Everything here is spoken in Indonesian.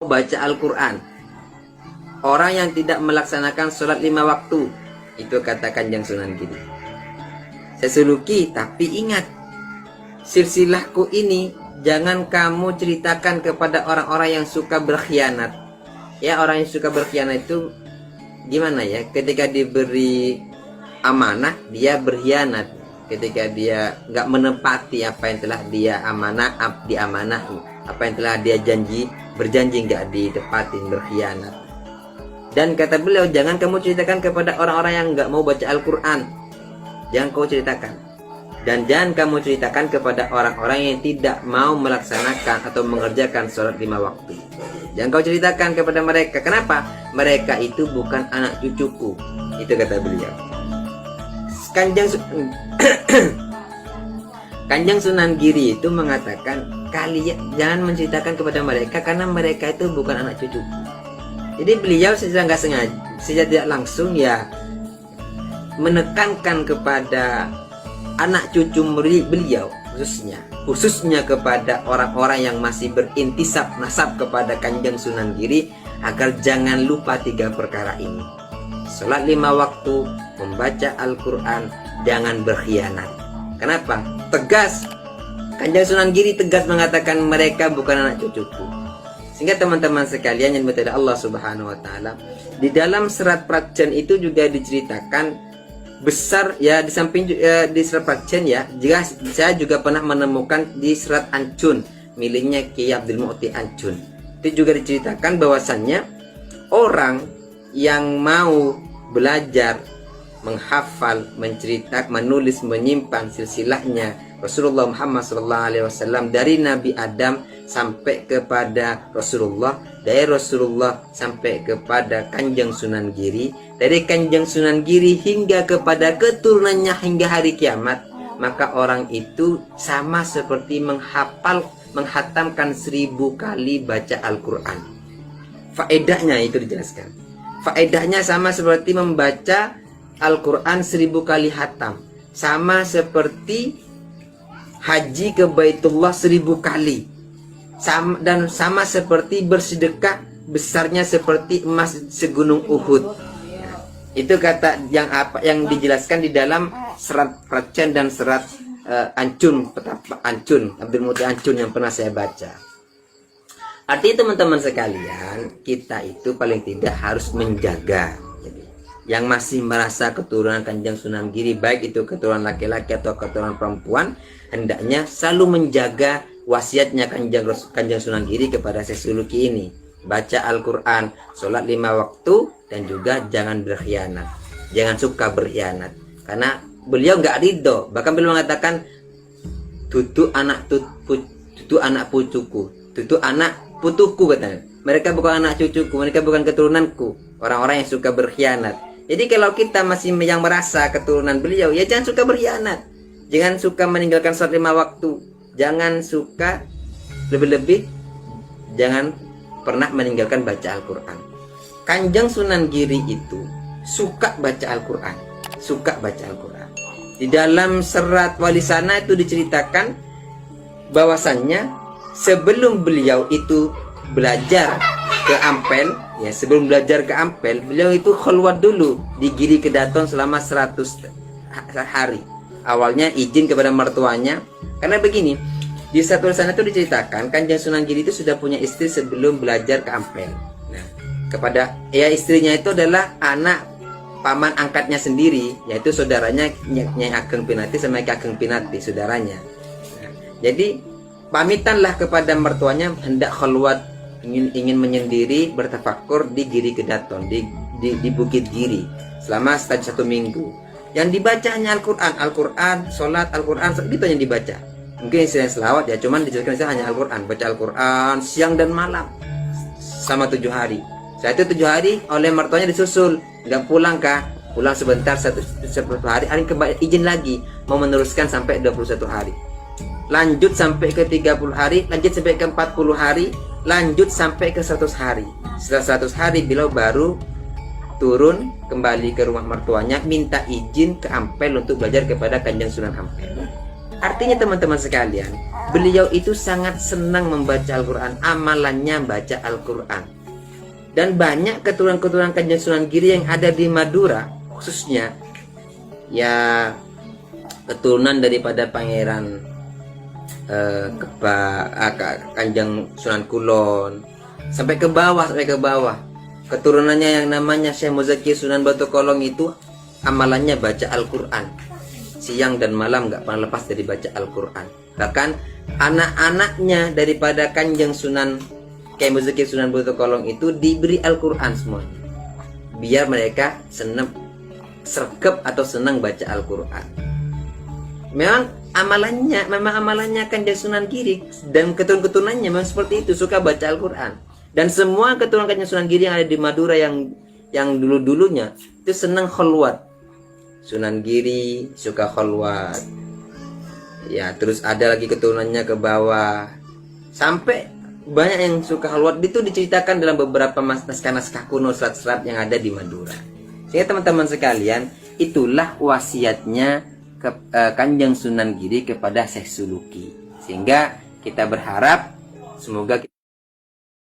baca Al-Quran. Orang yang tidak melaksanakan sholat 5 waktu, itu kata Kanjeng Sunan Giri. Sesuluki, tapi ingat, silsilahku ini jangan kamu ceritakan kepada orang-orang yang suka berkhianat. Ya, orang yang suka berkhianat itu gimana ya? Ketika diberi amanah, dia berkhianat. Ketika dia nggak menepati apa yang telah dia diamanahi, apa yang telah dia berjanji nggak ditepatin, berkhianat. Dan kata beliau, jangan kamu ceritakan kepada orang-orang yang nggak mau baca Al-Quran. Jangan kau ceritakan. Dan jangan kamu ceritakan kepada orang-orang yang tidak mau melaksanakan atau mengerjakan sholat 5 waktu. Jangan kau ceritakan kepada mereka. Kenapa? Mereka itu bukan anak cucuku. Itu kata beliau. Kanjeng Sunan Giri itu mengatakan, kalian jangan menceritakan kepada mereka karena mereka itu bukan anak cucuku. Jadi beliau secara nggak sengaja, secara tidak langsung ya menekankan kepada anak cucu beliau, khususnya kepada orang-orang yang masih berintisab nasab kepada Kanjeng Sunan Giri, agar jangan lupa 3 perkara ini: sholat 5 waktu, membaca Al-Quran, jangan berkhianat. Kenapa? Tegas. Kanjeng Sunan Giri tegas mengatakan mereka bukan anak cucuku. Sehingga teman-teman sekalian yang dimuliakan Allah Subhanahu wa taala, di dalam serat Pratjen itu juga diceritakan besar ya, di samping di serat Pratjen ya, juga saya juga pernah menemukan di serat Ancun miliknya Kiai Abdul Mu'ti Ancun. Itu juga diceritakan bahwasannya orang yang mau belajar, menghafal, menceritakan, menulis, menyimpan silsilahnya Rasulullah Muhammad SAW dari Nabi Adam sampai kepada Rasulullah, dari Rasulullah sampai kepada Kanjeng Sunan Giri, dari Kanjeng Sunan Giri hingga kepada keturunannya hingga hari kiamat, maka orang itu sama seperti menghatamkan 1000 kali baca Al-Quran. Faedahnya itu dijelaskan. Faedahnya sama seperti membaca Al-Quran 1000 kali hatam, sama seperti haji ke Baitullah 1000 kali, dan sama seperti bersedekah besarnya seperti emas segunung Uhud. Itu kata yang dijelaskan di dalam serat Pratjen dan serat Ancun, petapa Ancun, Abdul Mu'ti Ancun yang pernah saya baca. Artinya teman-teman sekalian, kita itu paling tidak harus menjaga. Yang masih merasa keturunan Kanjeng Sunan Giri, baik itu keturunan laki-laki atau keturunan perempuan, hendaknya selalu menjaga wasiatnya Kanjeng Sunan Giri kepada sesuluki ini. Baca Al-Quran, sholat 5 waktu, dan juga jangan berkhianat. Jangan suka berkhianat. Karena beliau nggak ridho. Bahkan beliau mengatakan, tutu anak pucuku, tutu anak putuku, katanya. Mereka bukan anak cucuku, mereka bukan keturunanku. Orang-orang yang suka berkhianat. Jadi kalau kita masih yang merasa keturunan beliau, ya jangan suka berkhianat. Jangan suka meninggalkan sholat 5 waktu. Jangan suka lebih-lebih, jangan pernah meninggalkan baca Al-Quran. Kanjeng Sunan Giri itu suka baca Al-Quran. Suka baca Al-Quran. Di dalam serat Walisana itu diceritakan bahwasannya sebelum beliau itu belajar ke Ampel, ya sebelum belajar ke Ampel, beliau itu khulwat dulu di Giri Kedaton selama 100 hari. Awalnya izin kepada mertuanya, karena begini, di satu sana itu diceritakan Kanjeng Sunan Giri itu sudah punya istri sebelum belajar ke Ampel. Nah, kepada istrinya itu adalah anak paman angkatnya sendiri, yaitu saudaranya Nyai Ageng Pinati sama Ki Ageng Pinati, saudaranya. Nah, jadi pamitanlah kepada mertuanya hendak khulwat, ingin menyendiri bertafakur di Giri Kedaton, di Bukit Giri selama 1 minggu. Yang dibaca hanya Al-Quran, sholat Al-Quran, gitu yang dibaca. Mungkin istilah selawat ya, cuman dijelaskan hanya Al-Quran. Baca Al-Quran siang dan malam sama 7 hari. Setelah itu 7 hari oleh mertuanya disusul, nggak pulang kah? Pulang sebentar, 1 hari, izin lagi mau meneruskan sampai 21 hari. Lanjut sampai ke 30 hari, lanjut sampai ke 40 hari, lanjut sampai ke 100 hari. Setelah 100 hari beliau baru turun kembali ke rumah mertuanya, minta izin ke Ampel untuk belajar kepada Kanjeng Sunan Ampel. Artinya teman-teman sekalian, beliau itu sangat senang membaca Al-Quran, amalannya baca Al-Quran. Dan banyak keturunan-keturunan Kanjeng Sunan Giri yang ada di Madura, khususnya ya keturunan daripada Pangeran Kanjeng Sunan Kulon, sampai ke bawah. Keturunannya yang namanya Syekh Muzakir Sunan Batu Kolong itu amalannya baca Al-Quran. Siang dan malam gak pernah lepas dari baca Al-Quran. Bahkan anak-anaknya daripada Kanjeng Sunan Kyai Muzakir Sunan Batu Kolong itu diberi Al-Quran semua, biar mereka senang sergap atau senang baca Al-Quran. Memang amalannya Kanjeng Sunan Giri dan keturunan-keturunannya memang seperti itu, suka baca Al-Quran. Dan semua keturunan Kanjeng Sunan Giri yang ada di Madura yang dulu-dulunya itu senang kholwat. Sunan Giri suka kholwat. Ya, terus ada lagi keturunannya ke bawah. Sampai banyak yang suka kholwat, itu diceritakan dalam beberapa naskah-naskah kuno, serat-serat yang ada di Madura. Sehingga teman-teman sekalian, itulah wasiatnya Kanjeng Sunan Giri kepada Syekh Suluki. Sehingga kita berharap semoga